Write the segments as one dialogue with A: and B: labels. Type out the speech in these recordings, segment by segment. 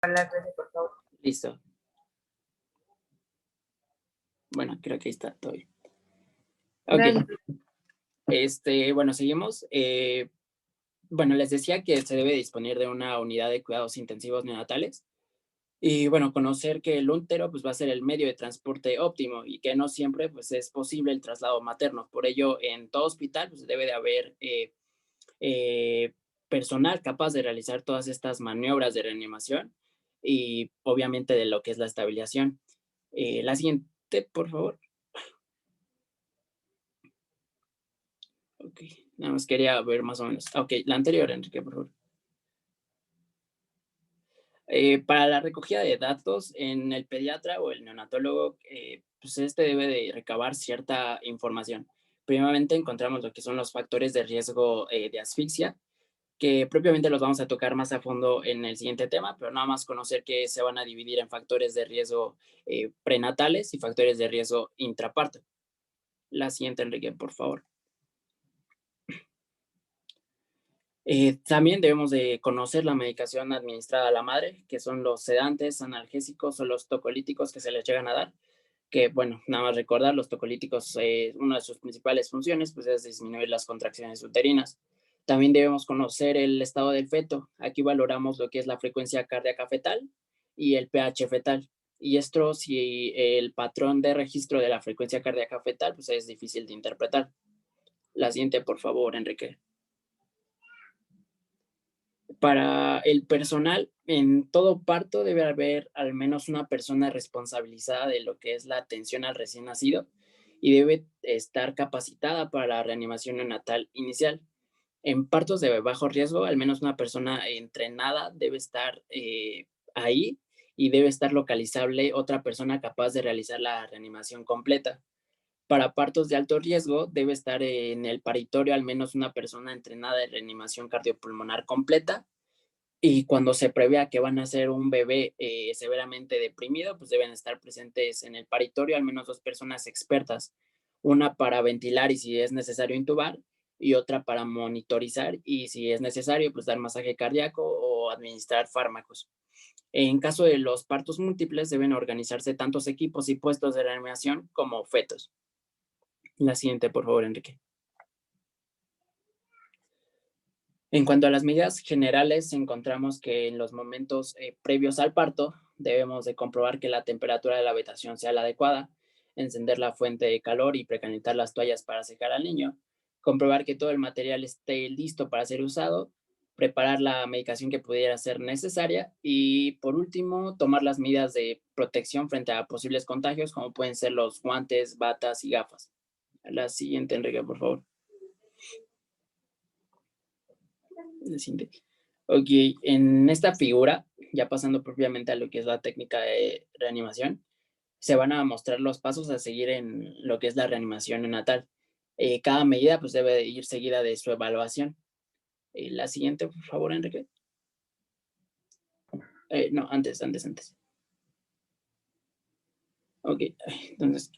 A: Por favor.
B: Listo. Bueno, creo que ahí está todo bien. Ok. Bueno, seguimos. Bueno, les decía que se debe disponer de una unidad de cuidados intensivos neonatales. Y bueno, conocer que el útero pues, va a ser el medio de transporte óptimo y que no siempre pues, es posible el traslado materno. Por ello, en todo hospital pues, debe de haber personal capaz de realizar todas estas maniobras de reanimación y obviamente de lo que es la estabilización. La siguiente, por favor. Ok, nada más quería ver más o menos. Ok, la anterior, Enrique, por favor. Para la recogida de datos en el pediatra o el neonatólogo, pues este debe de recabar cierta información. Primeramente encontramos lo que son los factores de riesgo de asfixia, que propiamente los vamos a tocar más a fondo en el siguiente tema, pero nada más conocer que se van a dividir en factores de riesgo prenatales y factores de riesgo intraparto. La siguiente, Enrique, por favor. También debemos de conocer la medicación administrada a la madre, que son los sedantes, analgésicos o los tocolíticos que se les llegan a dar, que bueno, nada más recordar, los tocolíticos, una de sus principales funciones pues es disminuir las contracciones uterinas. También debemos conocer el estado del feto. Aquí valoramos lo que es la frecuencia cardíaca fetal y el pH fetal. Y esto, si el patrón de registro de la frecuencia cardíaca fetal, pues es difícil de interpretar. La siguiente, por favor, Enrique. Para el personal, en todo parto debe haber al menos una persona responsabilizada de lo que es la atención al recién nacido y debe estar capacitada para la reanimación neonatal inicial. En partos de bajo riesgo, al menos una persona entrenada debe estar ahí y debe estar localizable otra persona capaz de realizar la reanimación completa. Para partos de alto riesgo, debe estar en el paritorio al menos una persona entrenada de reanimación cardiopulmonar completa y cuando se prevea que van a ser un bebé severamente deprimido, pues deben estar presentes en el paritorio al menos dos personas expertas, una para ventilar y si es necesario intubar, y otra para monitorizar y si es necesario, pues dar masaje cardíaco o administrar fármacos. En caso de los partos múltiples, deben organizarse tantos equipos y puestos de reanimación como fetos. La siguiente, por favor, Enrique. En cuanto a las medidas generales, encontramos que en los momentos previos al parto debemos de comprobar que la temperatura de la habitación sea la adecuada, encender la fuente de calor y precalentar las toallas para secar al niño, comprobar que todo el material esté listo para ser usado, preparar la medicación que pudiera ser necesaria y, por último, tomar las medidas de protección frente a posibles contagios, como pueden ser los guantes, batas y gafas. La siguiente, Enrique, por favor. Ok, en esta figura, ya pasando propiamente a lo que es la técnica de reanimación, se van a mostrar los pasos a seguir en lo que es la reanimación neonatal. Cada medida pues debe ir seguida de su evaluación. La siguiente, por favor, Enrique. No, antes. Ok, entonces,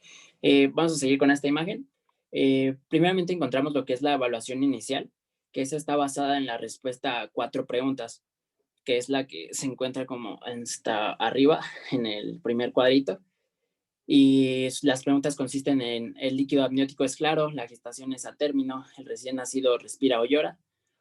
B: vamos a seguir con esta imagen. Primeramente encontramos lo que es la evaluación inicial, que esa está basada en la respuesta a 4 preguntas, que es la que se encuentra como hasta arriba en el primer cuadrito. Y las preguntas consisten en: ¿el líquido amniótico es claro? ¿La gestación es a término? ¿El recién nacido respira o llora?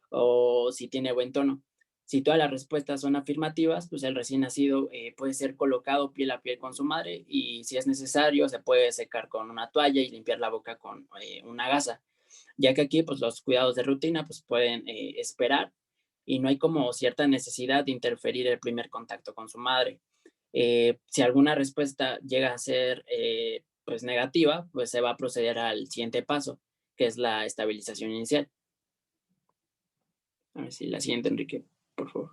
B: ¿O si tiene buen tono? Si todas las respuestas son afirmativas, pues el recién nacido puede ser colocado piel a piel con su madre y si es necesario se puede secar con una toalla y limpiar la boca con una gasa, ya que aquí pues los cuidados de rutina pues pueden esperar y no hay como cierta necesidad de interferir el primer contacto con su madre. Si alguna respuesta llega a ser pues negativa, pues se va a proceder al siguiente paso, que es la estabilización inicial. A ver si la siguiente, Enrique, por favor.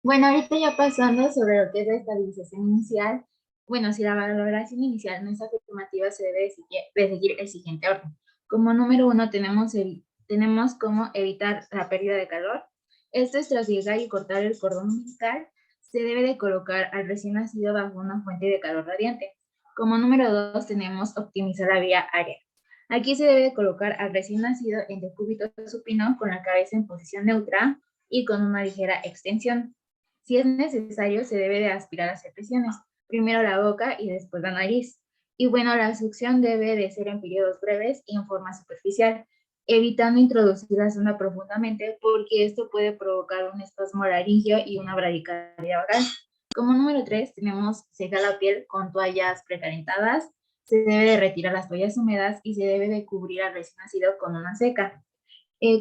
A: Bueno, ahorita ya pasando sobre lo que es la estabilización inicial, bueno, si la valoración inicial no es afirmativa, se debe de seguir el siguiente orden. Como número 1 tenemos cómo evitar la pérdida de calor. Esto es tras llegar y cortar el cordón umbilical, se debe de colocar al recién nacido bajo una fuente de calor radiante. Como número 2 tenemos optimizar la vía aérea. Aquí se debe de colocar al recién nacido en decúbito supino con la cabeza en posición neutra y con una ligera extensión. Si es necesario, se debe de aspirar a hacer presiones, primero la boca y después la nariz. Y bueno, la succión debe de ser en periodos breves y en forma superficial, evitando introducir la sonda profundamente porque esto puede provocar un espasmo laringio y una bradicardia oral. Como número 3 tenemos secar la piel con toallas precalentadas, se debe de retirar las toallas húmedas y se debe de cubrir al recién nacido con una seca.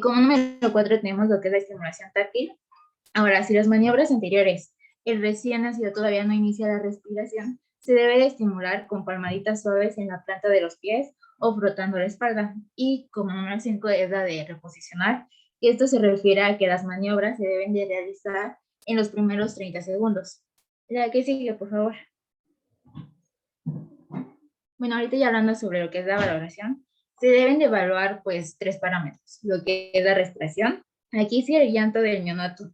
A: Como número 4 tenemos lo que es la estimulación táctil. Ahora, si las maniobras anteriores, el recién nacido todavía no inicia la respiración, se debe de estimular con palmaditas suaves en la planta de los pies o frotando la espalda. Y como número 5 es la de reposicionar, y esto se refiere a que las maniobras se deben de realizar en los primeros 30 segundos. La que sigue, por favor. Bueno, ahorita ya hablando sobre lo que es la valoración, se deben de evaluar pues 3 parámetros, lo que es la respiración. Aquí sí el llanto del neonato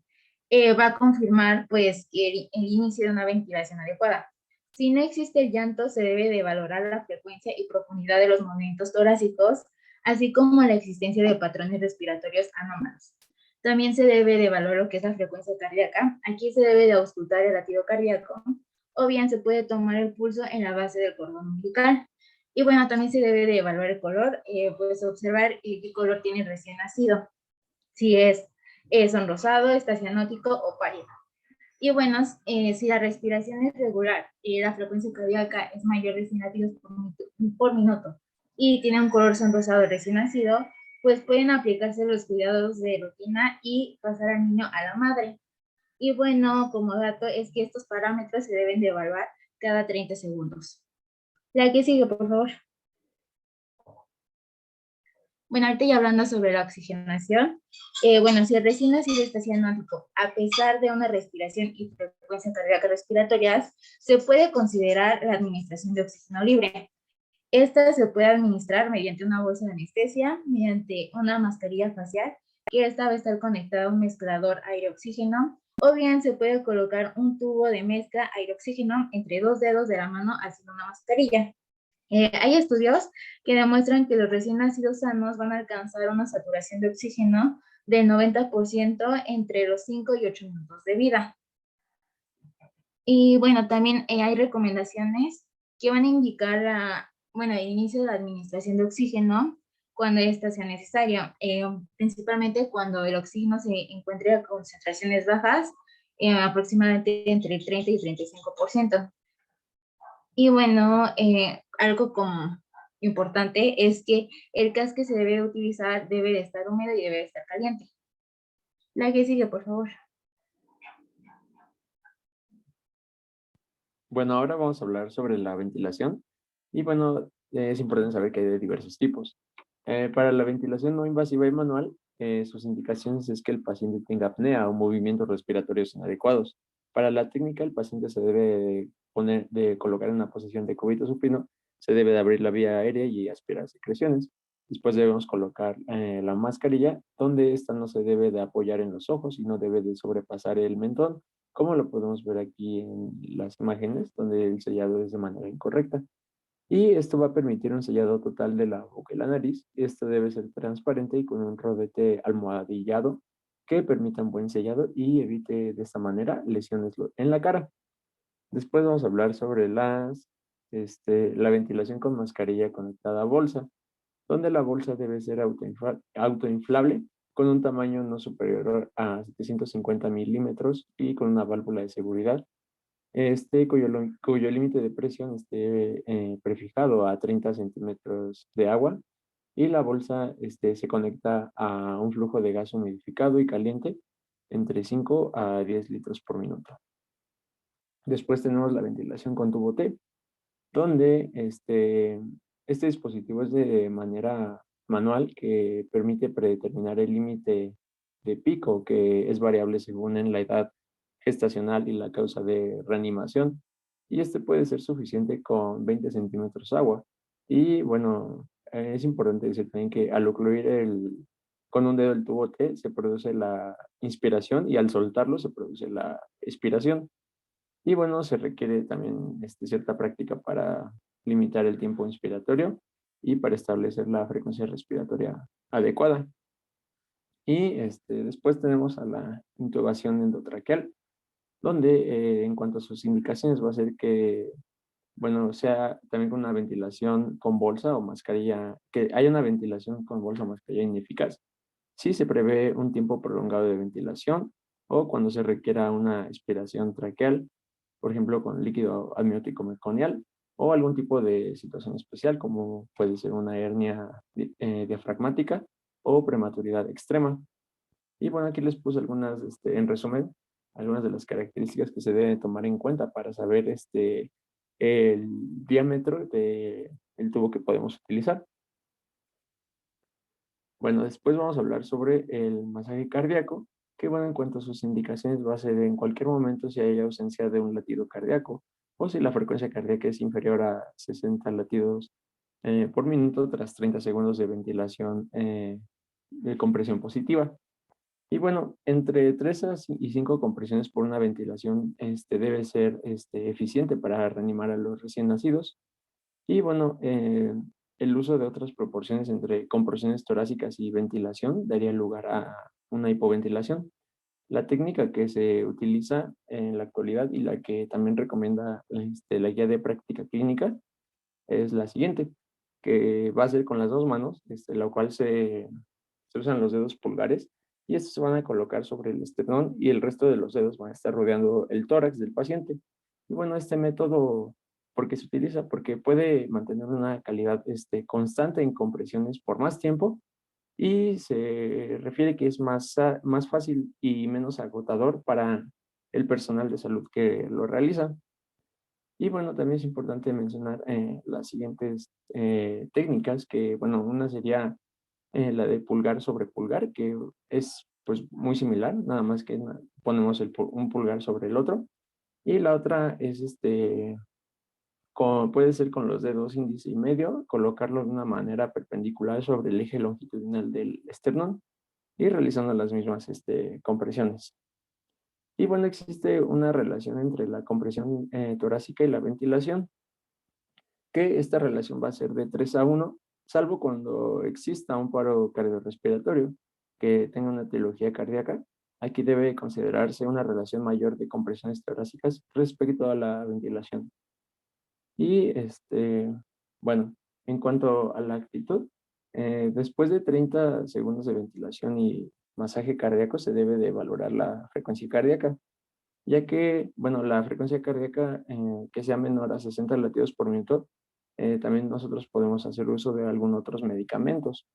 A: va a confirmar pues el inicio de una ventilación adecuada. Si no existe el llanto, se debe de valorar la frecuencia y profundidad de los movimientos torácicos, así como la existencia de patrones respiratorios anómalos. También se debe de evaluar lo que es la frecuencia cardíaca. Aquí se debe de auscultar el latido cardíaco, o bien se puede tomar el pulso en la base del cordón umbilical. Y bueno, también se debe de evaluar el color, pues observar qué color tiene el recién nacido, si es sonrosado, está cianótico o pálido. Y bueno, si la respiración es regular y la frecuencia cardíaca es mayor de 100 latidos por minuto y tiene un color sonrosado recién nacido, pues pueden aplicarse los cuidados de rutina y pasar al niño a la madre. Y bueno, como dato es que estos parámetros se deben de evaluar cada 30 segundos. La que sigue, por favor. Bueno, ahorita ya hablando sobre la oxigenación, bueno, si el recién nacido está cianótico, a pesar de una respiración y frecuencia cardíaca respiratorias, se puede considerar la administración de oxígeno libre. Esta se puede administrar mediante una bolsa de anestesia, mediante una mascarilla facial, que esta va a estar conectada a un mezclador aire-oxígeno, o bien se puede colocar un tubo de mezcla aire-oxígeno entre 2 dedos de la mano haciendo una mascarilla. Hay estudios que demuestran que los recién nacidos sanos van a alcanzar una saturación de oxígeno del 90% entre los 5 y 8 minutos de vida. Y bueno, también hay recomendaciones que van a indicar el inicio de la administración de oxígeno cuando ésta sea necesaria, principalmente cuando el oxígeno se encuentre a concentraciones bajas, aproximadamente entre el 30 y 35%. Y bueno, algo como importante es que el gas que se debe utilizar debe de estar húmedo y debe de estar caliente. La que sigue, por favor.
C: Bueno, ahora vamos a hablar sobre la ventilación. Y bueno, es importante saber que hay de diversos tipos. Para la ventilación no invasiva y manual, sus indicaciones es que el paciente tenga apnea o movimientos respiratorios inadecuados. Para la técnica, el paciente se debe de colocar en una posición de cúbito supino, se debe de abrir la vía aérea y aspirar secreciones. Después debemos colocar la mascarilla, donde esta no se debe de apoyar en los ojos y no debe de sobrepasar el mentón, como lo podemos ver aquí en las imágenes, donde el sellado es de manera incorrecta. Y esto va a permitir un sellado total de la boca y la nariz. Esto debe ser transparente y con un rodete almohadillado que permita un buen sellado y evite de esta manera lesiones en la cara. Después vamos a hablar sobre la ventilación con mascarilla conectada a bolsa, donde la bolsa debe ser autoinflable con un tamaño no superior a 750 milímetros y con una válvula de seguridad cuyo límite de presión esté prefijado a 30 centímetros de agua, y la bolsa se conecta a un flujo de gas humidificado y caliente entre 5 a 10 litros por minuto. Después tenemos la ventilación con tubo T, donde este dispositivo es de manera manual, que permite predeterminar el límite de pico, que es variable según en la edad gestacional y la causa de reanimación. Y este puede ser suficiente con 20 centímetros de agua. Y bueno, es importante decir también que al ocluir con un dedo el tubo T se produce la inspiración y al soltarlo se produce la expiración. Y bueno, se requiere también cierta práctica para limitar el tiempo inspiratorio y para establecer la frecuencia respiratoria adecuada. Y después tenemos a la intubación endotraqueal, donde en cuanto a sus indicaciones va a ser que, bueno, sea también con una ventilación con bolsa o mascarilla, que haya una ventilación con bolsa o mascarilla ineficaz. Si se prevé un tiempo prolongado de ventilación o cuando se requiera una expiración traqueal, por ejemplo, con líquido amniótico meconial o algún tipo de situación especial, como puede ser una hernia diafragmática o prematuridad extrema. Y bueno, aquí les puse algunas, en resumen, algunas de las características que se deben tomar en cuenta para saber el diámetro del tubo que podemos utilizar. Bueno, después vamos a hablar sobre el masaje cardíaco, que bueno, en cuanto a sus indicaciones va a ser en cualquier momento si hay ausencia de un latido cardíaco o si la frecuencia cardíaca es inferior a 60 latidos por minuto tras 30 segundos de ventilación de compresión positiva. Y bueno, entre 3 y 5 compresiones por una ventilación debe ser eficiente para reanimar a los recién nacidos. Y bueno, el uso de otras proporciones entre compresiones torácicas y ventilación daría lugar a una hipoventilación. La técnica que se utiliza en la actualidad y la que también recomienda la guía de práctica clínica es la siguiente, que va a ser con las dos manos, la cual se usan los dedos pulgares y estos se van a colocar sobre el esternón y el resto de los dedos van a estar rodeando el tórax del paciente. Y bueno, este método, ¿por qué se utiliza? Porque puede mantener una calidad constante en compresiones por más tiempo y se refiere que es más fácil y menos agotador para el personal de salud que lo realiza. Y bueno, también es importante mencionar las siguientes técnicas, que bueno, una sería la de pulgar sobre pulgar, que es pues muy similar, nada más que ponemos un pulgar sobre el otro. Y la otra es puede ser con los dedos índice y medio, colocarlo de una manera perpendicular sobre el eje longitudinal del esternón y realizando las mismas compresiones. Y bueno, existe una relación entre la compresión torácica y la ventilación, que esta relación va a ser de 3 a 1, salvo cuando exista un paro cardiorrespiratorio que tenga una etiología cardíaca. Aquí debe considerarse una relación mayor de compresiones torácicas respecto a la ventilación. Y bueno, en cuanto a la actitud, después de 30 segundos de ventilación y masaje cardíaco se debe de valorar la frecuencia cardíaca, ya que, bueno, la frecuencia cardíaca que sea menor a 60 latidos por minuto, también nosotros podemos hacer uso de algunos otros medicamentos.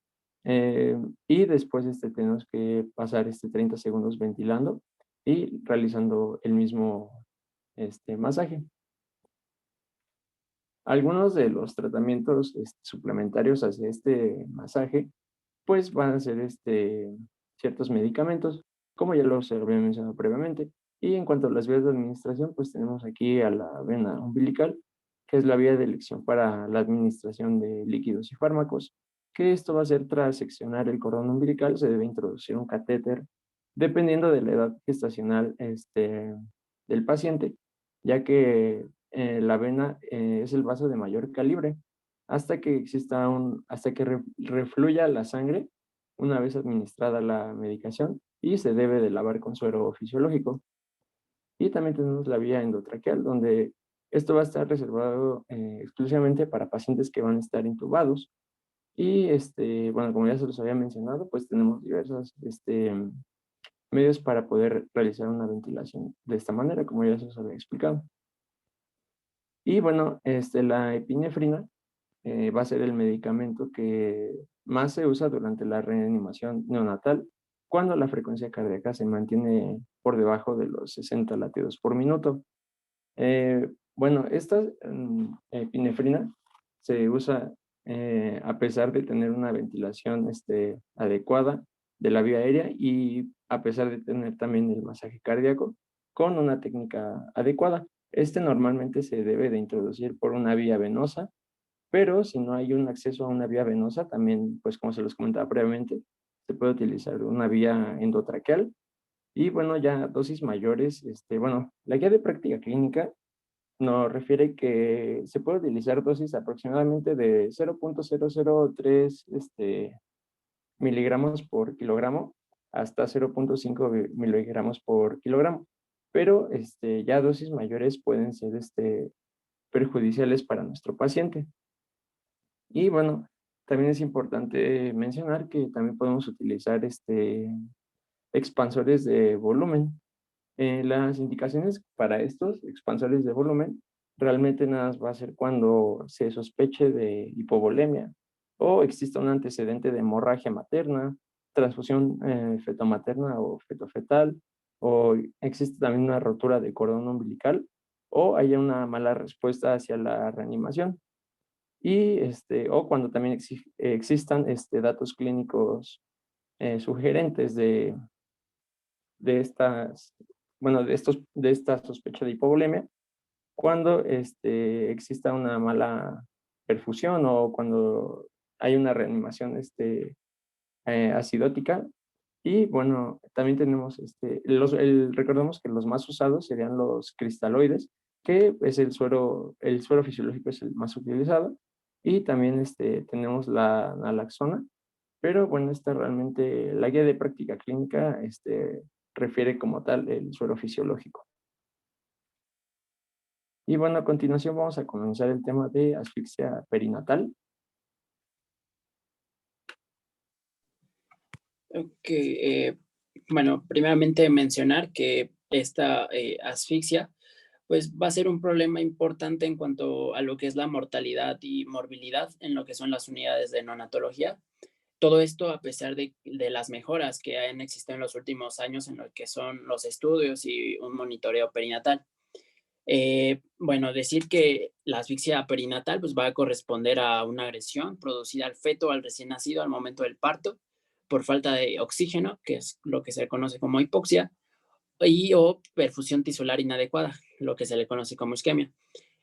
C: Eh, y después tenemos que pasar 30 segundos ventilando y realizando el mismo masaje. Algunos de los tratamientos suplementarios hacia este masaje, pues van a ser ciertos medicamentos, como ya los había mencionado previamente. Y en cuanto a las vías de administración, pues tenemos aquí a la vena umbilical, que es la vía de elección para la administración de líquidos y fármacos, que esto va a ser tras seccionar el cordón umbilical, se debe introducir un catéter, dependiendo de la edad gestacional del paciente, ya que la vena es el vaso de mayor calibre, hasta que refluya la sangre una vez administrada la medicación y se debe de lavar con suero fisiológico. Y también tenemos la vía endotraqueal, donde esto va a estar reservado exclusivamente para pacientes que van a estar intubados. Y bueno, como ya se los había mencionado, pues tenemos diversos medios para poder realizar una ventilación de esta manera, como ya se los había explicado. Y bueno, la epinefrina va a ser el medicamento que más se usa durante la reanimación neonatal cuando la frecuencia cardíaca se mantiene por debajo de los 60 latidos por minuto. Bueno, esta epinefrina se usa a pesar de tener una ventilación adecuada de la vía aérea y a pesar de tener también el masaje cardíaco con una técnica adecuada. Normalmente se debe de introducir por una vía venosa, pero si no hay un acceso a una vía venosa, también, pues como se los comentaba previamente, se puede utilizar una vía endotraqueal y bueno, ya dosis mayores, bueno, la guía de práctica clínica nos refiere que se puede utilizar dosis aproximadamente de 0,003 miligramos por kilogramo hasta 0,5 miligramos por kilogramo. pero ya dosis mayores pueden ser perjudiciales para nuestro paciente. Y bueno, también es importante mencionar que también podemos utilizar expansores de volumen. Las indicaciones para estos expansores de volumen realmente nada más va a ser cuando se sospeche de hipovolemia o exista un antecedente de hemorragia materna, transfusión fetomaterna o fetofetal, o existe también una rotura de cordón umbilical o haya una mala respuesta hacia la reanimación. Y o cuando también existan datos clínicos sugerentes de estas, bueno, de esta sospecha de hipovolemia, cuando exista una mala perfusión o cuando hay una reanimación acidótica. Y bueno, también tenemos, recordemos que los más usados serían los cristaloides, que es el suero fisiológico es el más utilizado. Y también tenemos la naloxona, pero bueno, esta realmente, la guía de práctica clínica refiere como tal el suero fisiológico. Y bueno, a continuación vamos a comenzar el tema de asfixia perinatal.
B: Bueno, primeramente mencionar que esta asfixia pues va a ser un problema importante en cuanto a lo que es la mortalidad y morbilidad en lo que son las unidades de neonatología. Todo esto a pesar de las mejoras que han existido en los últimos años en lo que son los estudios y un monitoreo perinatal. Bueno, decir que la asfixia perinatal pues va a corresponder a una agresión producida al feto o al recién nacido al momento del parto por falta de oxígeno, que es lo que se conoce como hipoxia, y o perfusión tisular inadecuada, lo que se le conoce como isquemia.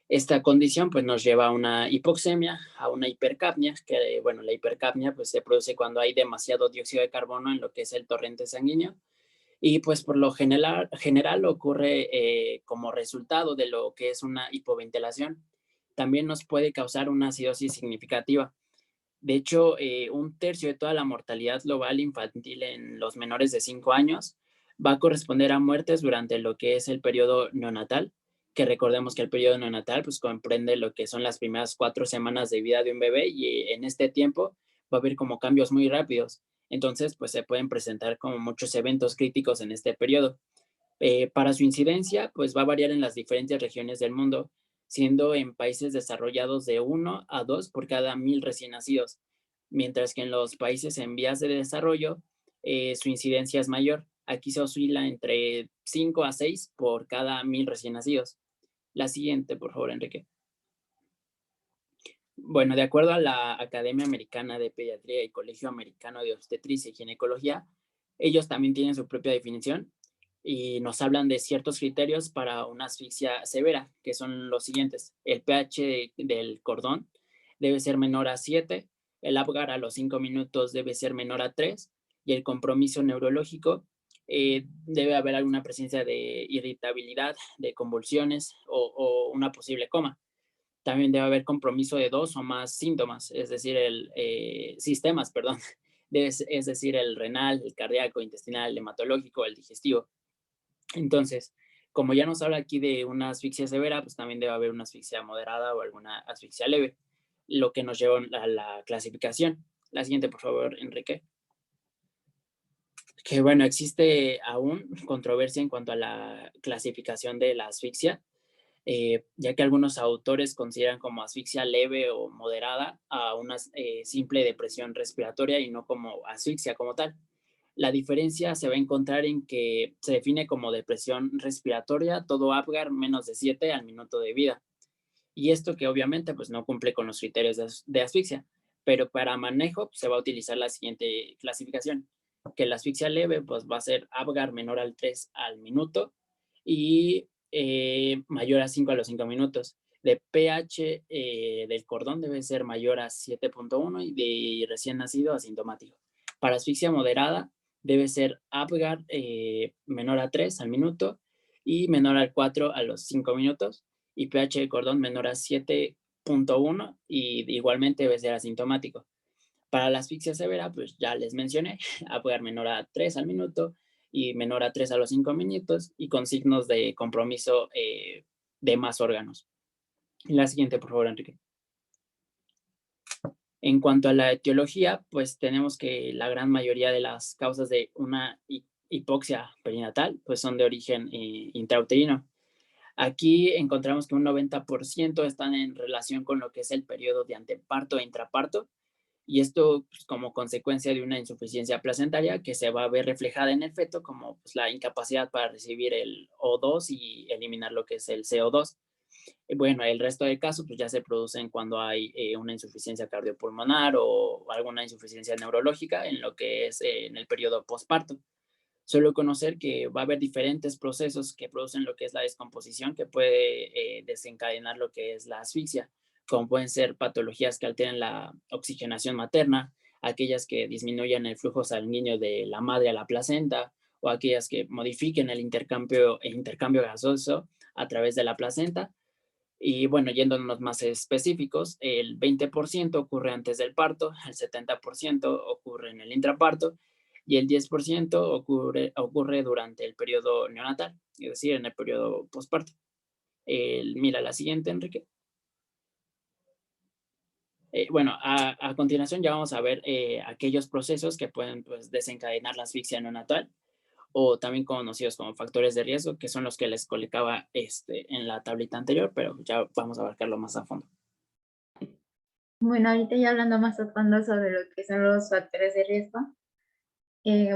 B: Esta condición pues nos lleva a una hipoxemia, a una hipercapnia, que bueno, la hipercapnia pues se produce cuando hay demasiado dióxido de carbono en lo que es el torrente sanguíneo y pues por lo general ocurre como resultado de lo que es una hipoventilación. También nos puede causar una acidosis significativa. De hecho, un tercio de toda la mortalidad global infantil en los menores de 5 años va a corresponder a muertes durante lo que es el periodo neonatal, que recordemos que el periodo neonatal pues comprende lo que son las primeras 4 semanas de vida de un bebé y en este tiempo va a haber como cambios muy rápidos. Entonces, pues se pueden presentar como muchos eventos críticos en este periodo. Para su incidencia, pues va a variar en las diferentes regiones del mundo, siendo en países desarrollados de 1 a 2 por cada 1.000 recién nacidos, mientras que en los países en vías de desarrollo su incidencia es mayor. Aquí se oscila entre 5 a 6 por cada 1.000 recién nacidos. La siguiente, por favor, Enrique. Bueno, de acuerdo a la Academia Americana de Pediatría y Colegio Americano de Obstetricia y Ginecología, ellos también tienen su propia definición y nos hablan de ciertos criterios para una asfixia severa, que son los siguientes. El pH del cordón debe ser menor a 7, el Apgar a los 5 minutos debe ser menor a 3 y el compromiso neurológico debe haber alguna presencia de irritabilidad, de convulsiones o una posible coma. También debe haber compromiso de 2 o más síntomas, es decir, sistemas, perdón, es decir, el renal, el cardíaco, intestinal, el hematológico, el digestivo. Entonces, como ya nos habla aquí de una asfixia severa, pues también debe haber una asfixia moderada o alguna asfixia leve, lo que nos lleva a la clasificación. La siguiente, por favor, Enrique. Que bueno, existe aún controversia en cuanto a la clasificación de la asfixia, ya que algunos autores consideran como asfixia leve o moderada a una simple depresión respiratoria y no como asfixia como tal. La diferencia se va a encontrar en que se define como depresión respiratoria todo Apgar menos de 7 al minuto de vida. Y esto que obviamente pues no cumple con los criterios de asfixia, pero para manejo se va a utilizar la siguiente clasificación, que la asfixia leve pues va a ser Apgar menor al 3 al minuto y mayor a 5 a los 5 minutos. De pH del cordón debe ser mayor a 7.1 y de recién nacido asintomático. Para asfixia moderada debe ser Apgar menor a 3 al minuto y menor al 4 a los 5 minutos y pH de cordón menor a 7.1 y igualmente debe ser asintomático. Para la asfixia severa, pues ya les mencioné, Apgar menor a 3 al minuto y menor a 3 a los 5 minutos y con signos de compromiso de más órganos. Y la siguiente, por favor, Enrique. En cuanto a la etiología, pues tenemos que la gran mayoría de las causas de una hipoxia perinatal pues son de origen intrauterino. Aquí encontramos que un 90% están en relación con lo que es el periodo de anteparto e intraparto, y esto pues, como consecuencia de una insuficiencia placentaria que se va a ver reflejada en el feto como pues, la incapacidad para recibir el O2 y eliminar lo que es el CO2. Bueno, el resto de casos pues ya se producen cuando hay una insuficiencia cardiopulmonar o alguna insuficiencia neurológica en lo que es en el periodo postparto. Suelo conocer que va a haber diferentes procesos que producen lo que es la descomposición que puede desencadenar lo que es la asfixia, como pueden ser patologías que alteren la oxigenación materna, aquellas que disminuyan el flujo sanguíneo de la madre a la placenta o aquellas que modifiquen el intercambio gasoso a través de la placenta. Y bueno, yéndonos más específicos, el 20% ocurre antes del parto, el 70% ocurre en el intraparto y el 10% ocurre durante el periodo neonatal, es decir, en el periodo postparto. Mira la siguiente, Enrique. Bueno, a continuación ya vamos a ver aquellos procesos que pueden pues, desencadenar la asfixia neonatal o también conocidos como factores de riesgo, que son los que les colocaba en la tablita anterior, pero ya vamos a abarcarlo más a fondo.
A: Bueno, ahorita ya hablando más a fondo sobre lo que son los factores de riesgo.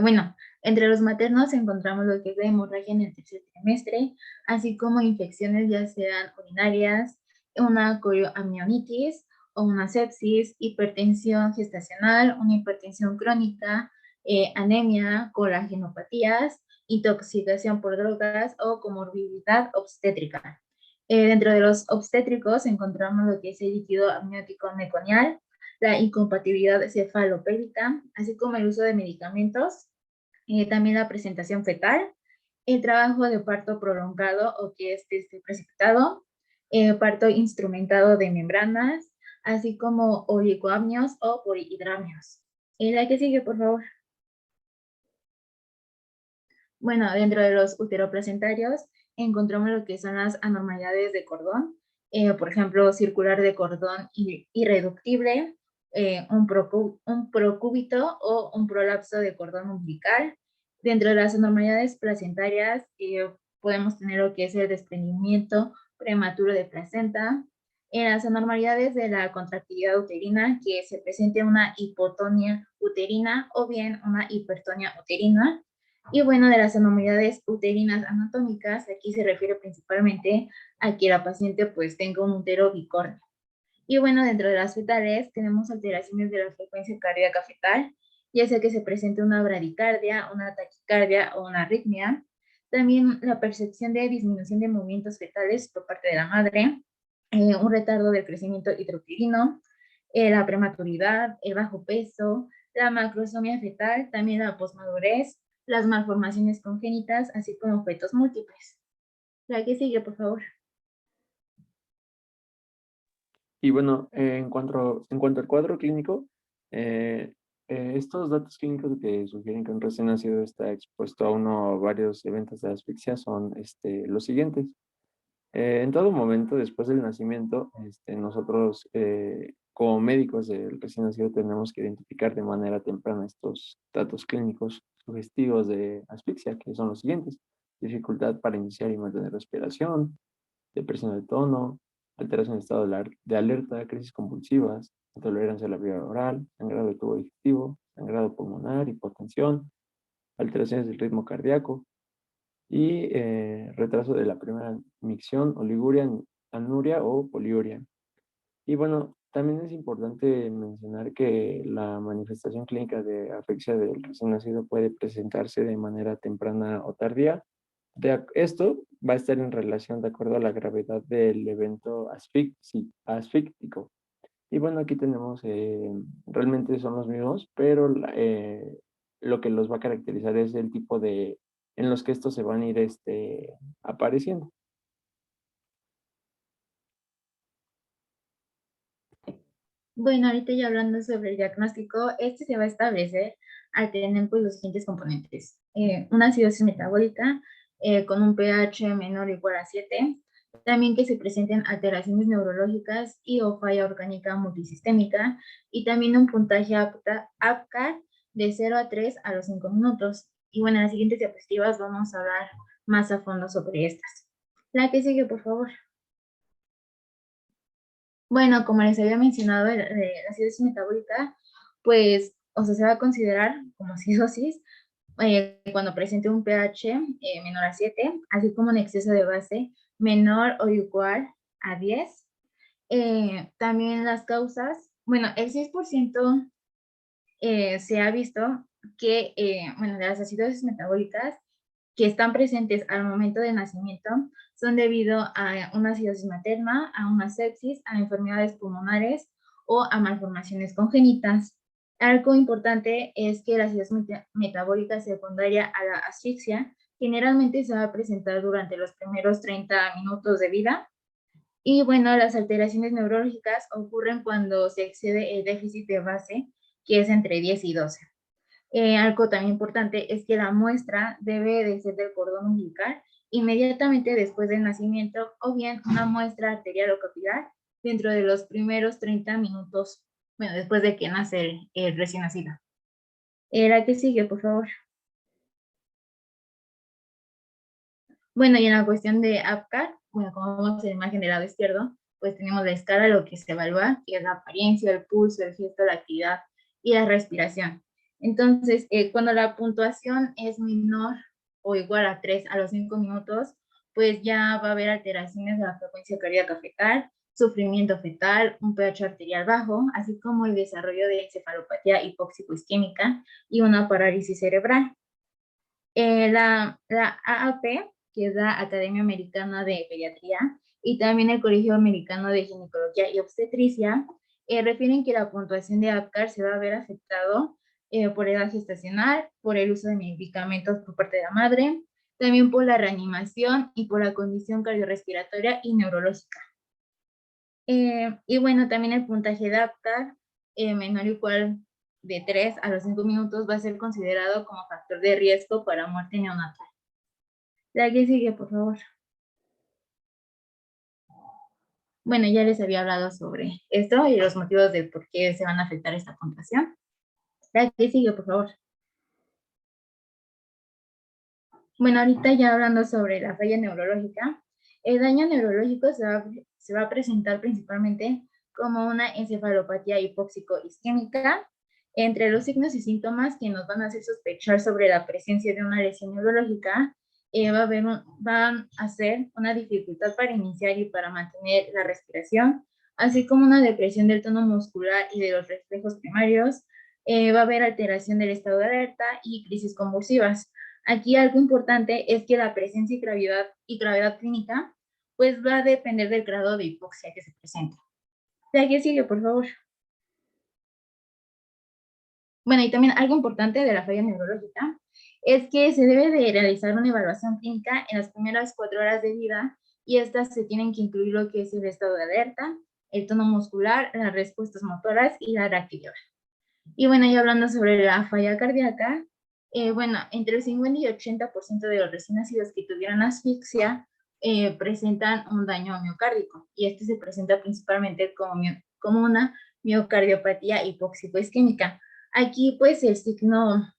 A: Bueno, entre los maternos encontramos lo que es la hemorragia en el tercer trimestre, así como infecciones ya sean urinarias, una corioamnionitis o una sepsis, hipertensión gestacional, una hipertensión crónica, anemia, colagenopatías, intoxicación por drogas o comorbilidad obstétrica. Dentro de los obstétricos encontramos lo que es el líquido amniótico meconial, la incompatibilidad cefalopélvica, así como el uso de medicamentos, también la presentación fetal, el trabajo de parto prolongado o que es precipitado, parto instrumentado de membranas, así como oligoamnios o polihidramios. La que sigue, por favor. Bueno, dentro de los uteroplacentarios encontramos lo que son las anormalidades de cordón, por ejemplo, circular de cordón irreductible, un procúbito o un prolapso de cordón umbilical. Dentro de las anormalidades placentarias podemos tener lo que es el desprendimiento prematuro de placenta. En las anormalidades de la contractilidad uterina, que se presente una hipotonia uterina o bien una hipertonia uterina. Y bueno, de las anormalidades uterinas anatómicas, aquí se refiere principalmente a que la paciente pues tenga un útero bicórneo. Y bueno, dentro de las fetales tenemos alteraciones de la frecuencia cardíaca fetal, ya sea que se presente una bradicardia, una taquicardia o una arritmia. También la percepción de disminución de movimientos fetales por parte de la madre, un retardo del crecimiento intrauterino, la prematuridad, el bajo peso, la macrosomía fetal, también la posmadurez, las malformaciones congénitas, así como fetos múltiples. La que sigue, por favor.
C: Y bueno, en cuanto al cuadro clínico, estos datos clínicos que sugieren que un recién nacido está expuesto a uno o varios eventos de asfixia son los siguientes. En todo momento, después del nacimiento, nosotros como médicos del recién nacido tenemos que identificar de manera temprana estos datos clínicos sugestivos de asfixia, que son los siguientes: dificultad para iniciar y mantener respiración, depresión del tono, alteración de estado de alerta, crisis convulsivas, intolerancia a la vía oral, sangrado de tubo digestivo, sangrado pulmonar, hipotensión, alteraciones del ritmo cardíaco y retraso de la primera micción, oliguria, anuria o poliuria. Y bueno, también es importante mencionar que la manifestación clínica de afección del recién nacido puede presentarse de manera temprana o tardía. Esto va a estar en relación de acuerdo a la gravedad del evento asfíctico. Y bueno, aquí tenemos, realmente son los mismos, pero lo que los va a caracterizar es el tipo de, en los que estos se van a ir apareciendo.
A: Bueno, ahorita ya hablando sobre el diagnóstico, este se va a establecer al tener pues los siguientes componentes. Una acidosis metabólica con un pH menor o igual a 7, también que se presenten alteraciones neurológicas y o falla orgánica multisistémica, y también un puntaje APGAR de 0 a 3 a los 5 minutos. Y bueno, en las siguientes diapositivas vamos a hablar más a fondo sobre estas. La que sigue, por favor. Bueno, como les había mencionado, la acidosis metabólica, pues, o sea, se va a considerar como acidosis cuando presente un pH menor a 7, así como un exceso de base menor o igual a 10. También las causas, bueno, el 6% se ha visto que, bueno, de las acidosis metabólicas que están presentes al momento del nacimiento son debido a una acidosis materna, a una sepsis, a enfermedades pulmonares o a malformaciones congénitas. Algo importante es que la acidosis metabólica secundaria a la asfixia generalmente se va a presentar durante los primeros 30 minutos de vida. Y bueno, las alteraciones neurológicas ocurren cuando se excede el déficit de base, que es entre 10 y 12. Algo también importante es que la muestra debe de ser del cordón umbilical inmediatamente después del nacimiento, o bien una muestra arterial o capilar dentro de los primeros 30 minutos, bueno, después de que nace el recién nacido. La que sigue, por favor. Bueno, y en la cuestión de APGAR, bueno, como vemos en la imagen del lado izquierdo, pues tenemos la escala, lo que se evalúa, que es la apariencia, el pulso, el gesto, la actividad y la respiración. Entonces, cuando la puntuación es menor o igual a 3 a los 5 minutos, pues ya va a haber alteraciones de la frecuencia cardíaca fetal, sufrimiento fetal, un pH arterial bajo, así como el desarrollo de encefalopatía hipóxico-isquémica y una parálisis cerebral. La AAP, que es la Academia Americana de Pediatría, y también el Colegio Americano de Ginecología y Obstetricia, refieren que la puntuación de APGAR se va a ver afectado por edad gestacional, por el uso de medicamentos por parte de la madre, también por la reanimación y por la condición cardiorrespiratoria y neurológica. Y bueno, también el puntaje de APGAR menor o igual de 3 a los 5 minutos va a ser considerado como factor de riesgo para muerte neonatal. La que sigue, por favor. Bueno, ya les había hablado sobre esto y los motivos de por qué se van a afectar esta puntuación. La que sigue, por favor. Bueno, ahorita ya hablando sobre la falla neurológica, el daño neurológico se va a presentar principalmente como una encefalopatía hipóxico-isquémica. Entre los signos y síntomas que nos van a hacer sospechar sobre la presencia de una lesión neurológica, van a ser una dificultad para iniciar y para mantener la respiración, así como una depresión del tono muscular y de los reflejos primarios. Va a haber alteración del estado de alerta y crisis convulsivas. Aquí algo importante es que la presencia y gravedad clínica pues va a depender del grado de hipoxia que se presenta. La que sigue, por favor. Bueno, y también algo importante de la falla neurológica es que se debe de realizar una evaluación clínica en las primeras 4 horas de vida, y estas se tienen que incluir lo que es el estado de alerta, el tono muscular, las respuestas motoras y la reactividad. Y bueno, ya hablando sobre la falla cardíaca, bueno, entre el 50 y 80% de los recién nacidos que tuvieron asfixia presentan un daño miocárdico, y este se presenta principalmente como una miocardiopatía hipóxico-isquémica. Aquí, pues, el signo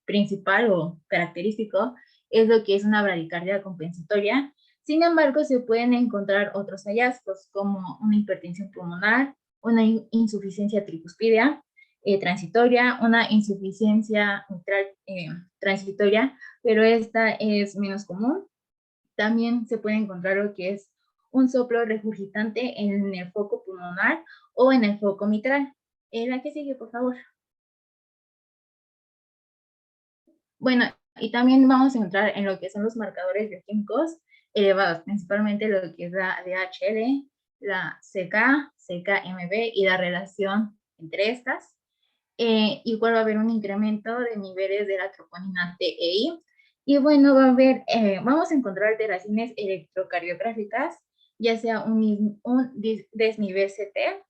A: principal o característico es lo que es una bradicardia compensatoria. Sin embargo, se pueden encontrar otros hallazgos como una hipertensión pulmonar, una insuficiencia tricuspidea transitoria, una insuficiencia mitral transitoria, pero esta es menos común. También se puede encontrar lo que es un soplo regurgitante en el foco pulmonar o en el foco mitral. La que sigue, por favor. Bueno, y también vamos a entrar en lo que son los marcadores bioquímicos elevados, principalmente lo que es la DHL, la CK, CKMB y la relación entre estas. Igual va a haber un incremento de niveles de la troponina TEI. Y bueno, vamos a encontrar alteraciones electrocardiográficas, ya sea un desnivel CT,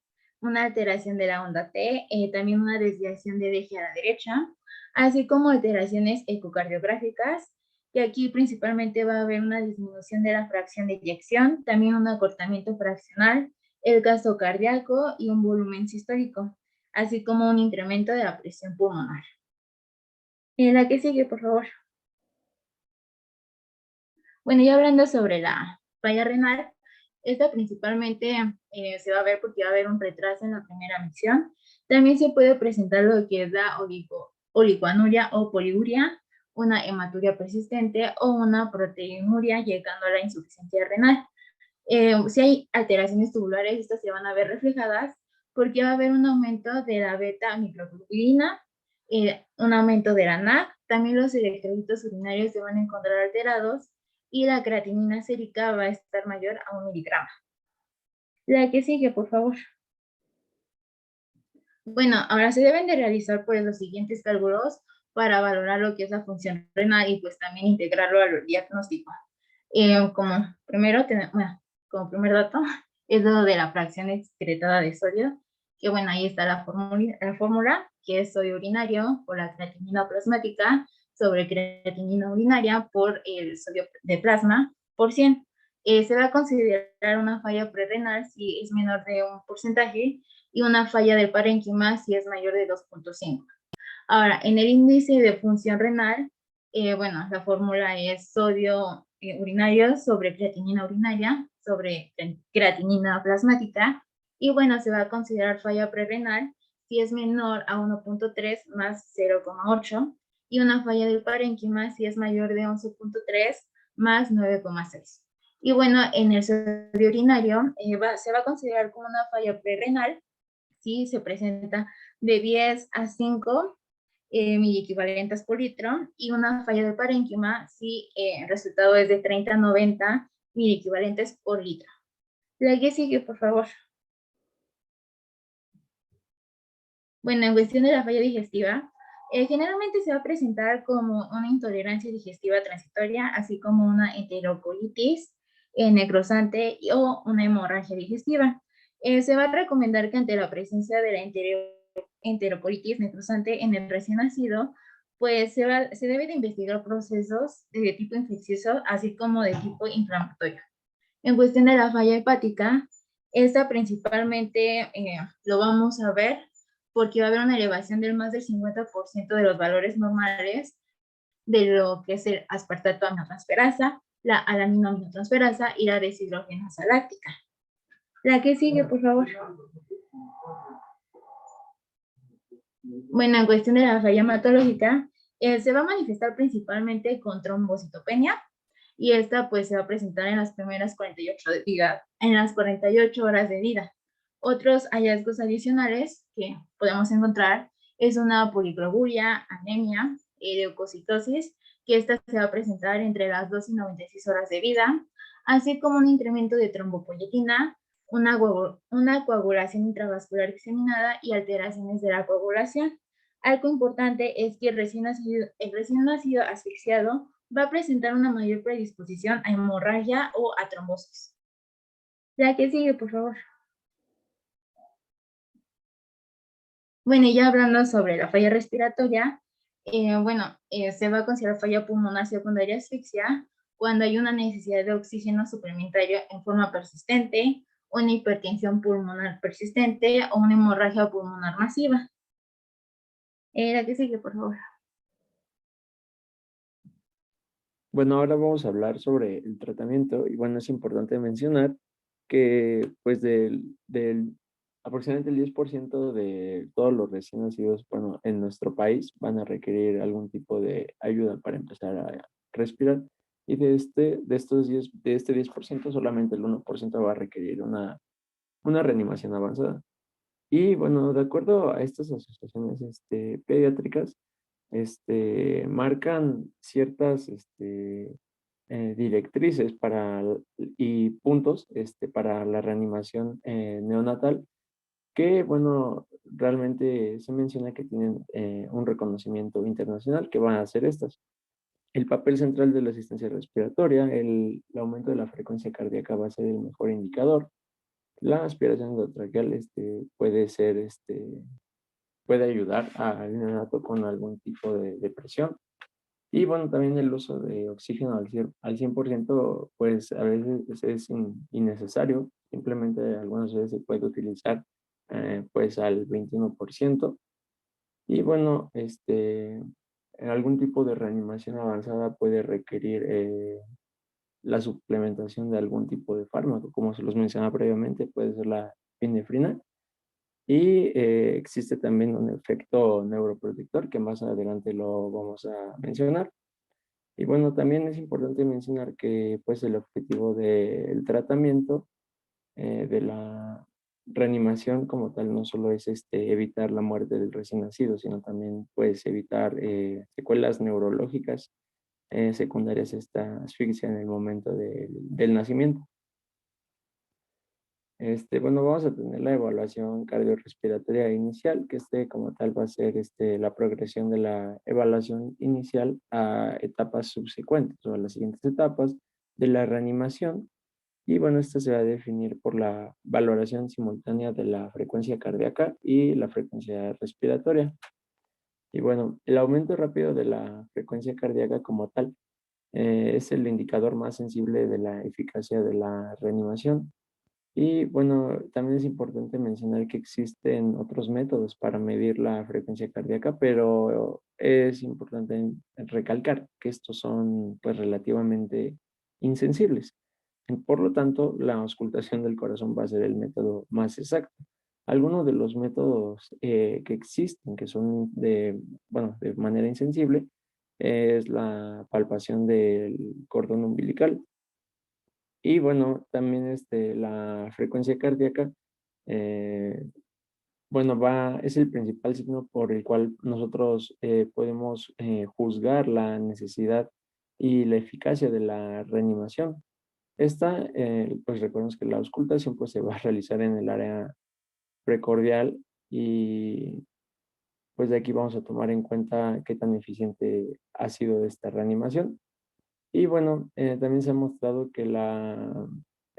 A: una alteración de la onda T, también una desviación del eje a la derecha, así como alteraciones ecocardiográficas, que aquí principalmente va a haber una disminución de la fracción de eyección, también un acortamiento fraccional, el gasto cardíaco y un volumen sistólico, así como un incremento de la presión pulmonar. La que sigue, por favor. Bueno, ya hablando sobre la falla renal, esta principalmente se va a ver porque va a haber un retraso en la primera misión. También se puede presentar lo que es la oligoanuria o poliuria, una hematuria persistente o una proteinuria llegando a la insuficiencia renal. Si hay alteraciones tubulares, estas se van a ver reflejadas porque va a haber un aumento de la beta microglobulina, un aumento de la NAC, también los electrolitos urinarios se van a encontrar alterados y la creatinina sérica va a estar mayor a 1 miligramo. La que sigue, por favor. Bueno, ahora se deben de realizar pues los siguientes cálculos para valorar lo que es la función renal y pues también integrarlo al diagnóstico. Como primer dato, es lo de la fracción excretada de sodio, que bueno, ahí está la fórmula, que es sodio urinario por la creatinina plasmática sobre creatinina urinaria por el sodio de plasma por 100. Se va a considerar una falla prerrenal si es menor de un porcentaje y una falla del parénquima si es mayor de 2.5. Ahora, en el índice de función renal, bueno, la fórmula es sodio urinario sobre creatinina urinaria sobre creatinina plasmática, y bueno, se va a considerar falla prerrenal si es menor a 1.3 más 0.8 y una falla del parénquima si es mayor de 11.3 más 9.6. Y bueno, en el sodio urinario se va a considerar como una falla prerrenal si se presenta de 10 a 5 miliequivalentes por litro, y una falla del parénquima si el resultado es de 30 a 90 miliequivalentes por litro. La que sigue, por favor. Bueno, en cuestión de la falla digestiva, generalmente se va a presentar como una intolerancia digestiva transitoria, así como una enterocolitis necrosante o una hemorragia digestiva. Se va a recomendar que ante la presencia de la enterocolitis necrosante en el recién nacido, pues se debe de investigar procesos de tipo infeccioso, así como de tipo inflamatorio. En cuestión de la falla hepática, esta principalmente lo vamos a ver porque va a haber una elevación del más del 50% de los valores normales de lo que es el aspartato aminotransferasa, la alaninoaminotransferasa y la deshidrogenasa láctica. La que sigue, por favor. Bueno, en cuestión de la falla hematológica, se va a manifestar principalmente con trombocitopenia, y esta pues se va a presentar en las primeras 48 horas de vida. Otros hallazgos adicionales que podemos encontrar es una poligloburia, anemia, leucocitosis, que esta se va a presentar entre las 2 y 96 horas de vida, así como un incremento de trombopoyetina, una coagulación intravascular diseminada y alteraciones de la coagulación. Algo importante es que el recién nacido asfixiado va a presentar una mayor predisposición a hemorragia o a trombosis. La que sigue, por favor. Bueno, y ya hablando sobre la falla respiratoria, se va a considerar falla pulmonar secundaria asfixia cuando hay una necesidad de oxígeno suplementario en forma persistente, una hipertensión pulmonar persistente o una hemorragia pulmonar masiva. La que sigue, por favor.
C: Bueno, ahora vamos a hablar sobre el tratamiento y bueno, es importante mencionar que pues del aproximadamente el 10% de todos los recién nacidos, bueno, en nuestro país van a requerir algún tipo de ayuda para empezar a respirar, y de este 10% solamente el 1% va a requerir una reanimación avanzada. Y bueno, de acuerdo a estas asociaciones pediátricas, marcan ciertas directrices y puntos para la reanimación neonatal, que, bueno, realmente se menciona que tienen un reconocimiento internacional que van a hacer estas. El papel central de la asistencia respiratoria, el aumento de la frecuencia cardíaca va a ser el mejor indicador. La aspiración endotraqueal puede ser, puede ayudar al neonato con algún tipo de presión. Y bueno, también el uso de oxígeno al 100%, pues a veces es innecesario. Simplemente algunas veces se puede utilizar pues al 21%. Y bueno, algún tipo de reanimación avanzada puede requerir la suplementación de algún tipo de fármaco, como se los mencionaba previamente, puede ser la epinefrina. Y existe también un efecto neuroprotector que más adelante lo vamos a mencionar. Y bueno, también es importante mencionar que pues el objetivo del tratamiento de la reanimación como tal no solo es evitar la muerte del recién nacido, sino también pues evitar secuelas neurológicas secundarias a esta asfixia en el momento del nacimiento. Bueno, vamos a tener la evaluación cardiorrespiratoria inicial, que como tal va a ser la progresión de la evaluación inicial a etapas subsecuentes o a las siguientes etapas de la reanimación. Y bueno, esta se va a definir por la valoración simultánea de la frecuencia cardíaca y la frecuencia respiratoria. Y bueno, el aumento rápido de la frecuencia cardíaca como tal es el indicador más sensible de la eficacia de la reanimación. Y bueno, también es importante mencionar que existen otros métodos para medir la frecuencia cardíaca, pero es importante recalcar que estos son pues relativamente insensibles. Por lo tanto, la auscultación del corazón va a ser el método más exacto. Algunos de los métodos que existen, que son bueno, de manera insensible, es la palpación del cordón umbilical. Y bueno, también la frecuencia cardíaca, eh, bueno, es el principal signo por el cual nosotros podemos juzgar la necesidad y la eficacia de la reanimación. Esta, pues recordemos que la auscultación pues se va a realizar en el área precordial y pues de aquí vamos a tomar en cuenta qué tan eficiente ha sido esta reanimación. Y bueno, también se ha mostrado que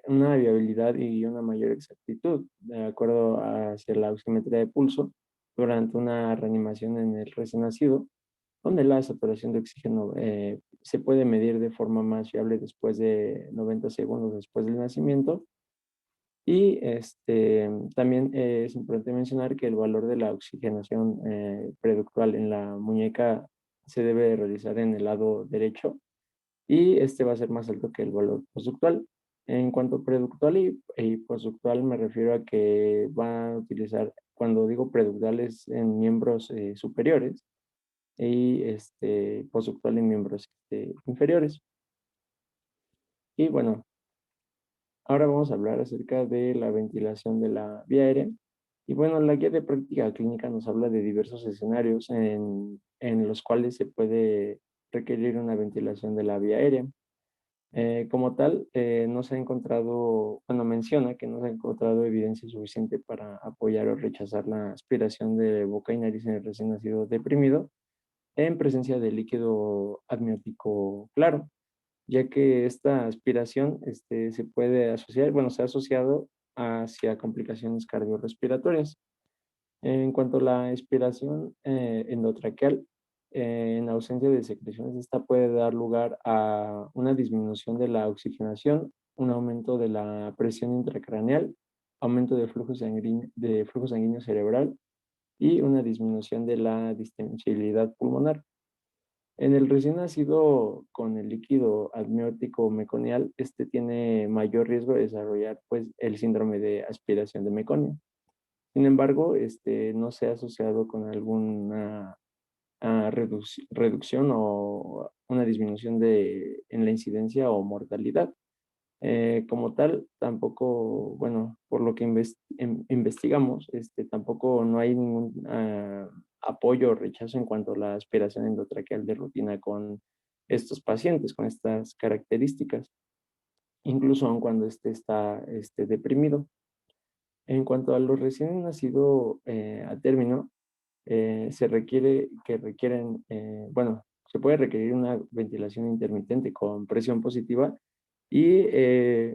C: una viabilidad y una mayor exactitud, de acuerdo hacia la oximetría de pulso, durante una reanimación en el recién nacido, donde la saturación de oxígeno se puede medir de forma más fiable después de 90 segundos después del nacimiento. Y también es importante mencionar que el valor de la oxigenación preductal en la muñeca se debe realizar en el lado derecho y este va a ser más alto que el valor postductal. En cuanto a preductal y postductal, me refiero a que va a utilizar, cuando digo preductal es en miembros superiores y postductal en miembros inferiores. Y bueno, ahora vamos a hablar acerca de la ventilación de la vía aérea. Y bueno, la guía de práctica clínica nos habla de diversos escenarios en los cuales se puede requerir una ventilación de la vía aérea. Como tal, no se ha encontrado, bueno, menciona que no se ha encontrado evidencia suficiente para apoyar o rechazar la aspiración de boca y nariz en el recién nacido deprimido en presencia de líquido amniótico claro, ya que esta aspiración se puede asociar, bueno, se ha asociado hacia complicaciones cardiorrespiratorias. En cuanto a la expiración endotraqueal, en ausencia de secreciones, esta puede dar lugar a una disminución de la oxigenación, un aumento de la presión intracraneal, aumento de flujo sanguíneo cerebral y una disminución de la distensibilidad pulmonar. En el recién nacido con el líquido amniótico meconial, este tiene mayor riesgo de desarrollar pues, el síndrome de aspiración de meconio. Sin embargo, no se ha asociado con alguna reducción o una disminución en la incidencia o mortalidad. Como tal, tampoco, bueno, por lo que investigamos, tampoco no hay ningún apoyo o rechazo en cuanto a la aspiración endotraqueal de rutina con estos pacientes, con estas características, incluso aun cuando está deprimido. En cuanto a los recién nacidos a término, bueno, se puede requerir una ventilación intermitente con presión positiva Y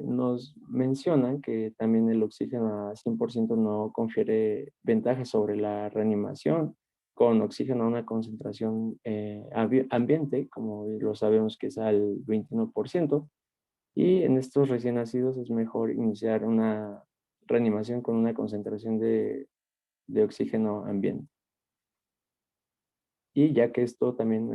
C: nos mencionan que también el oxígeno a 100% no confiere ventajas sobre la reanimación con oxígeno a una concentración ambiente, como lo sabemos que es al 21%. Y en estos recién nacidos es mejor iniciar una reanimación con una concentración de oxígeno ambiente. Y ya que esto también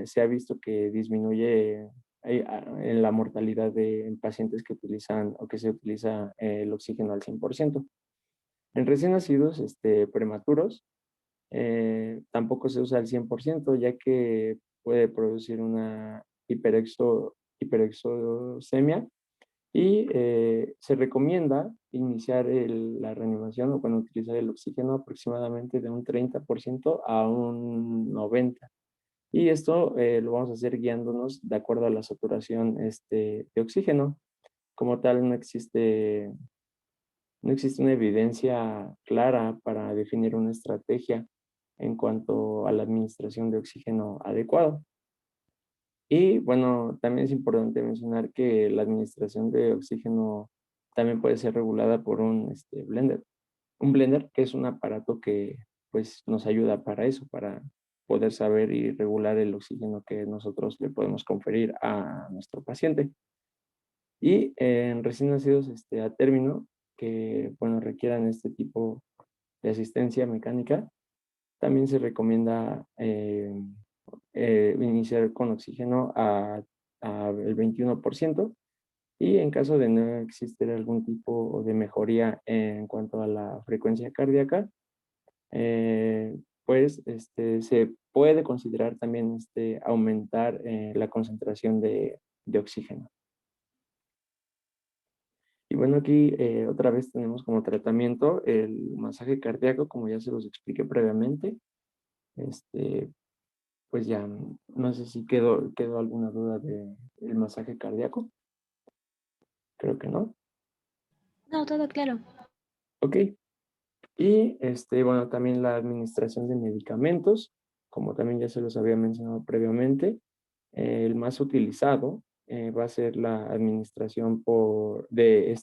C: se ha visto que disminuye en la mortalidad en pacientes que utilizan o que se utiliza el oxígeno al 100%. En recién nacidos prematuros, tampoco se usa al 100%, ya que puede producir una hiperexosemia y se recomienda iniciar la reanimación o cuando utilizar el oxígeno aproximadamente de un 30% a un 90%. Y esto lo vamos a hacer guiándonos de acuerdo a la saturación de oxígeno. Como tal, no existe una evidencia clara para definir una estrategia en cuanto a la administración de oxígeno adecuado. Y bueno, también es importante mencionar que la administración de oxígeno también puede ser regulada por un blender. Un blender que es un aparato que pues nos ayuda para eso, para poder saber y regular el oxígeno que nosotros le podemos conferir a nuestro paciente. Y en recién nacidos a término, que bueno, requieran este tipo de asistencia mecánica, también se recomienda iniciar con oxígeno el 21% y en caso de no existir algún tipo de mejoría en cuanto a la frecuencia cardíaca, pues se puede considerar también aumentar la concentración de oxígeno. Y bueno, aquí otra vez tenemos como tratamiento el masaje cardíaco, como ya se los expliqué previamente. Este, pues ya, no sé si quedó alguna duda del masaje cardíaco. Creo que no.
A: No, todo claro.
C: Ok. Y bueno, también la administración de medicamentos, como también ya se los había mencionado previamente, el más utilizado va a ser la administración de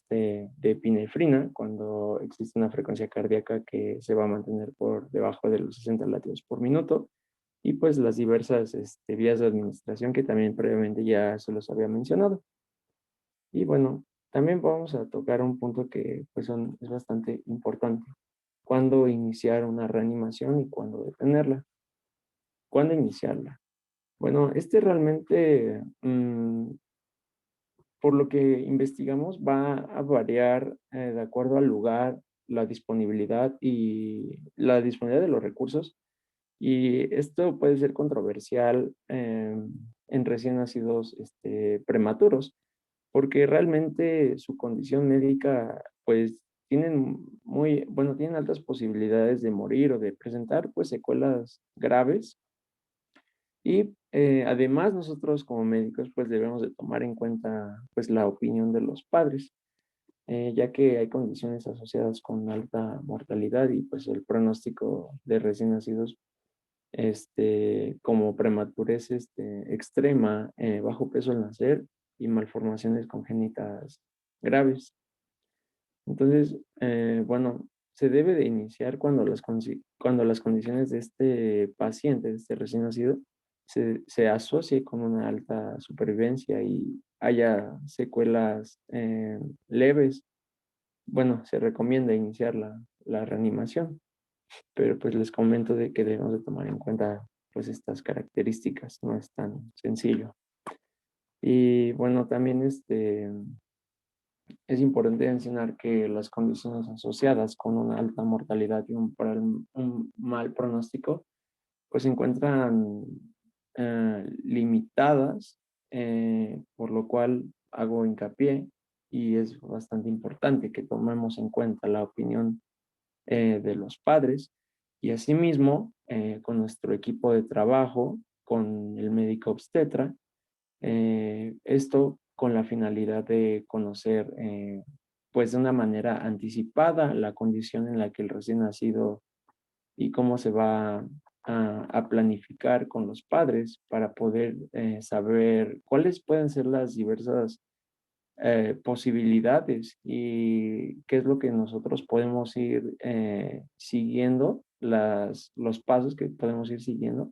C: epinefrina cuando existe una frecuencia cardíaca que se va a mantener por debajo de los 60 latidos por minuto. Y pues las diversas vías de administración que también previamente ya se los había mencionado. Y bueno, también vamos a tocar un punto que pues es bastante importante. ¿Cuándo iniciar una reanimación y cuándo detenerla? ¿Cuándo iniciarla? Bueno, realmente, por lo que investigamos, va a variar de acuerdo al lugar, la disponibilidad de los recursos. Y esto puede ser controversial en recién nacidos prematuros, porque realmente su condición médica, pues, tienen altas posibilidades de morir o de presentar, pues, secuelas graves. Y además nosotros como médicos, pues, debemos de tomar en cuenta, pues, la opinión de los padres, ya que hay condiciones asociadas con alta mortalidad y, pues, el pronóstico de recién nacidos como prematurez extrema, bajo peso al nacer y malformaciones congénitas graves. Entonces, bueno, se debe de iniciar cuando las condiciones de este paciente, de este recién nacido, se asocie con una alta supervivencia y haya secuelas leves. Bueno, se recomienda iniciar la reanimación, pero pues les comento de que debemos de tomar en cuenta pues estas características, no es tan sencillo. Y bueno, también es importante mencionar que las condiciones asociadas con una alta mortalidad y un mal pronóstico pues se encuentran limitadas, por lo cual hago hincapié y es bastante importante que tomemos en cuenta la opinión de los padres y asimismo con nuestro equipo de trabajo, con el médico obstetra, esto con la finalidad de conocer pues de una manera anticipada la condición en la que el recién nacido y cómo se va a planificar con los padres para poder saber cuáles pueden ser las diversas posibilidades y qué es lo que nosotros podemos ir siguiendo, los pasos que podemos ir siguiendo.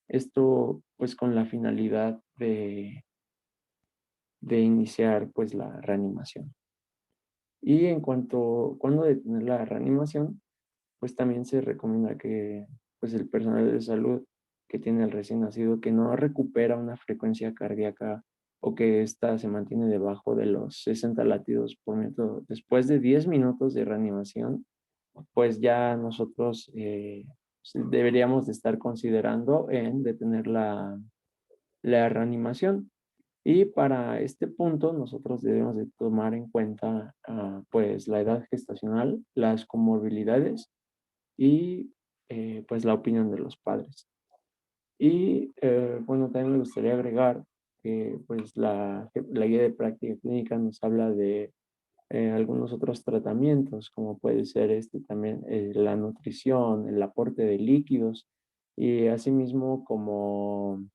C: Esto pues con la finalidad de iniciar pues la reanimación. Y en cuanto, cuando detener la reanimación, pues también se recomienda que pues el personal de salud que tiene el recién nacido que no recupera una frecuencia cardíaca o que ésta se mantiene debajo de los 60 latidos por minuto después de 10 minutos de reanimación, pues ya nosotros deberíamos de estar considerando en detener la reanimación. Y para este punto nosotros debemos de tomar en cuenta pues la edad gestacional, las comorbilidades y pues la opinión de los padres. Y bueno, también me gustaría agregar que pues la guía de práctica clínica nos habla de algunos otros tratamientos, como puede ser este también la nutrición, el aporte de líquidos y asimismo como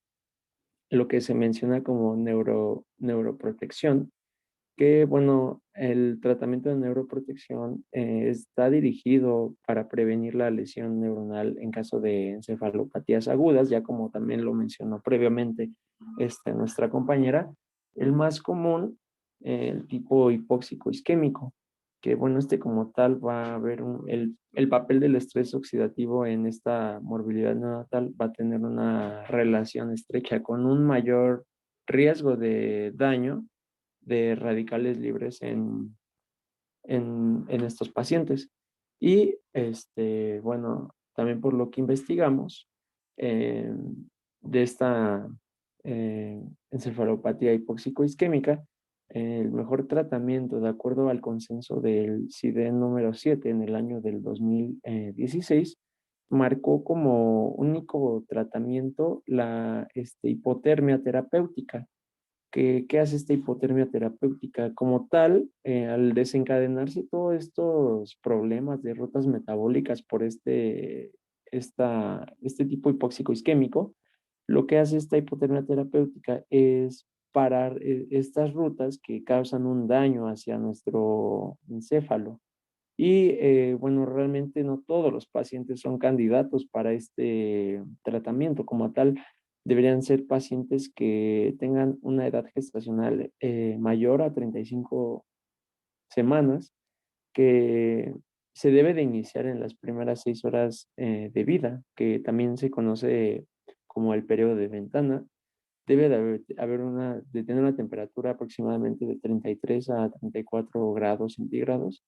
C: lo que se menciona como neuroprotección, que bueno, el tratamiento de neuroprotección está dirigido para prevenir la lesión neuronal en caso de encefalopatías agudas, ya como también lo mencionó previamente nuestra compañera. El más común, el tipo hipóxico isquémico, que bueno, como tal va a ver el papel del estrés oxidativo en esta morbilidad neonatal va a tener una relación estrecha con un mayor riesgo de daño de radicales libres en estos pacientes. Y bueno, también por lo que investigamos eh, de esta encefalopatía hipóxico-isquémica, el mejor tratamiento, de acuerdo al consenso del CIDE número 7 en el año del 2016, marcó como único tratamiento la hipotermia terapéutica. ¿Qué hace esta hipotermia terapéutica? Como tal, al desencadenarse todos estos problemas de rutas metabólicas por este tipo hipóxico isquémico, lo que hace esta hipotermia terapéutica es parar estas rutas que causan un daño hacia nuestro encéfalo. Y bueno, realmente no todos los pacientes son candidatos para este tratamiento. Como tal, deberían ser pacientes que tengan una edad gestacional mayor a 35 semanas, que se debe de iniciar en las primeras 6 horas de vida, que también se conoce como el periodo de ventana. Debe de tener una temperatura aproximadamente de 33 a 34 grados centígrados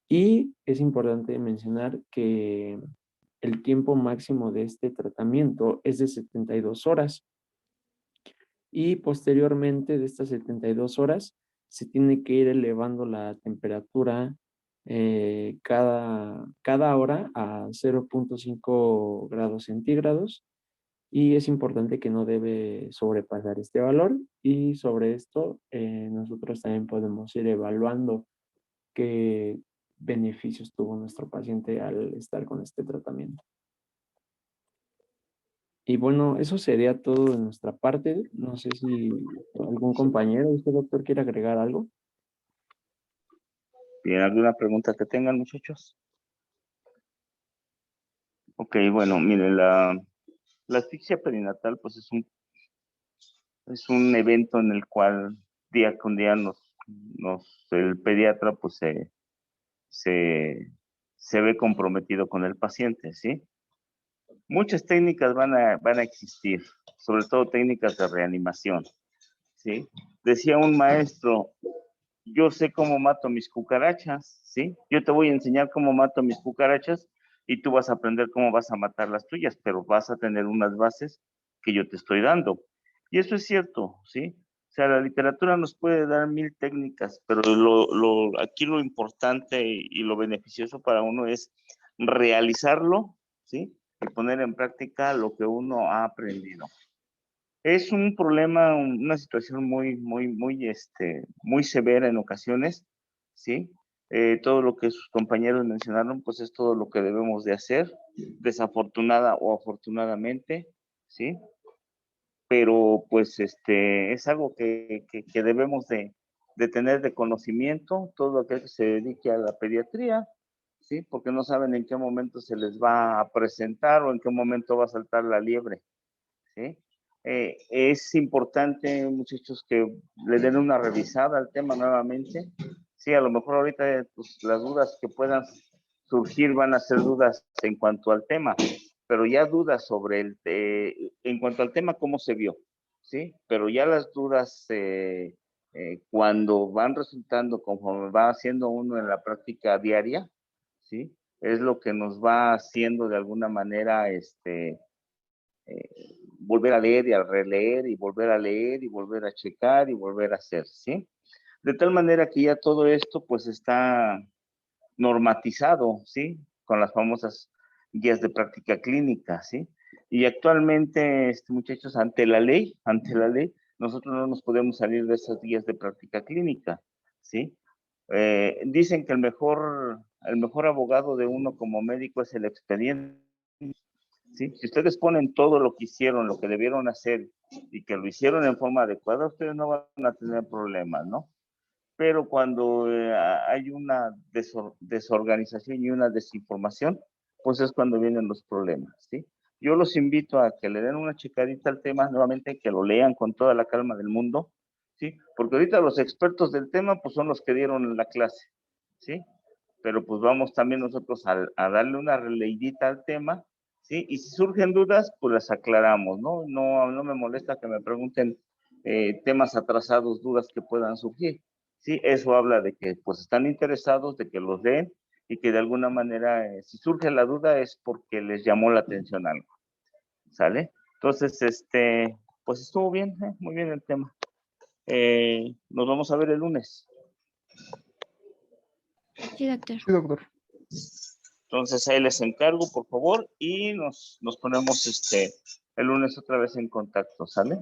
C: y es importante mencionar que el tiempo máximo de este tratamiento es de 72 horas y posteriormente de estas 72 horas se tiene que ir elevando la temperatura cada hora a 0.5 grados centígrados y es importante que no debe sobrepasar este valor y sobre esto nosotros también podemos ir evaluando qué beneficios tuvo nuestro paciente al estar con este tratamiento. Y bueno, eso sería todo de nuestra parte. No sé si algún compañero, usted doctor, quiere agregar algo.
D: ¿Bien? ¿Alguna pregunta que tengan, muchachos? Ok, bueno, miren, la asfixia perinatal pues es un evento en el cual día con día el pediatra pues se ve comprometido con el paciente, ¿sí? Muchas técnicas van a existir, sobre todo técnicas de reanimación, ¿sí? Decía un maestro, yo sé cómo mato mis cucarachas, ¿sí? Yo te voy a enseñar cómo mato mis cucarachas y tú vas a aprender cómo vas a matar las tuyas, pero vas a tener unas bases que yo te estoy dando. Y eso es cierto, ¿sí? O sea, la literatura nos puede dar 1000 técnicas, pero aquí lo importante y lo beneficioso para uno es realizarlo, ¿sí? Y poner en práctica lo que uno ha aprendido. Es un problema, una situación muy severa en ocasiones, ¿sí? todo lo que sus compañeros mencionaron, pues es todo lo que debemos de hacer, desafortunada o afortunadamente, ¿sí? Pero pues es algo que debemos de tener de conocimiento, todo aquel que se dedique a la pediatría, ¿sí? Porque no saben en qué momento se les va a presentar o en qué momento va a saltar la liebre, ¿sí? Es importante, muchachos, que le den una revisada al tema nuevamente. Sí, a lo mejor ahorita pues, las dudas que puedan surgir van a ser dudas en cuanto al tema, pero ya dudas sobre en cuanto al tema, cómo se vio, ¿sí? Pero ya las dudas cuando van resultando, conforme va haciendo uno en la práctica diaria, ¿sí? Es lo que nos va haciendo de alguna manera, volver a leer y a releer y volver a leer y volver a checar y volver a hacer, ¿sí? De tal manera que ya todo esto pues está normatizado, ¿sí? Con las famosas guías de práctica clínica, ¿sí? Y actualmente, muchachos, ante la ley, nosotros no nos podemos salir de esas guías de práctica clínica, ¿sí? Dicen que el mejor abogado de uno como médico es el expediente. ¿Sí? Si ustedes ponen todo lo que hicieron, lo que debieron hacer y que lo hicieron en forma adecuada, ustedes no van a tener problemas, ¿no? Pero cuando hay una desorganización y una desinformación, pues es cuando vienen los problemas, ¿sí? Yo los invito a que le den una checadita al tema, nuevamente que lo lean con toda la calma del mundo, ¿sí? Porque ahorita los expertos del tema, pues son los que dieron la clase, ¿sí? Pero pues vamos también nosotros a darle una releidita al tema, ¿sí? Y si surgen dudas, pues las aclaramos, ¿no? No me molesta que me pregunten temas atrasados, dudas que puedan surgir, ¿sí? Eso habla de que pues están interesados, de que los leen y que de alguna manera, si surge la duda es porque les llamó la atención algo, ¿sale? Entonces, pues estuvo bien, muy bien el tema. Nos vamos a ver el lunes.
E: Sí, doctor.
F: Sí, doctor.
D: Entonces ahí les encargo, por favor, y nos ponemos el lunes otra vez en contacto, ¿sale?